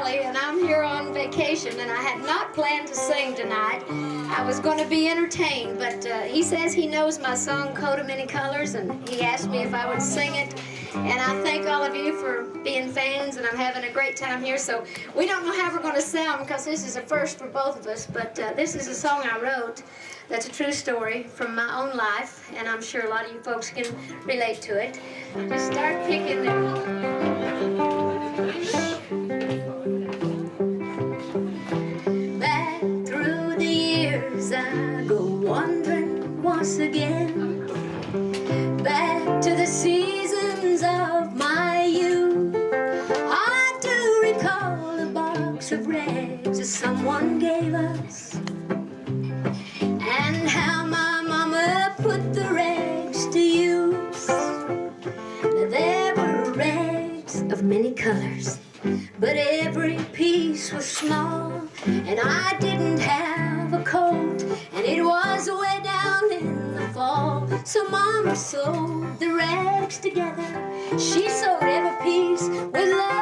Dolly, and I'm here on vacation, and I had not planned to sing tonight. I was going to be entertained, but he says he knows my song, Coat of Many Colors, and he asked me if I would sing it. And I thank all of you for being fans, and I'm having a great time here. So we don't know how we're going to sound because this is a first for both of us, but this is a song I wrote that's a true story from my own life, and I'm sure a lot of you folks can relate to it. Just start picking back through the years, I go wandering once again, back to the seasons of my youth. I do recall a box of rags that someone gave us, and how my mama put the rags to use. Now there were rags of many colors, but every piece was small, and I didn't have a coat, and it was way down in the fall. So Mama sewed the rags together. She sewed every piece with love.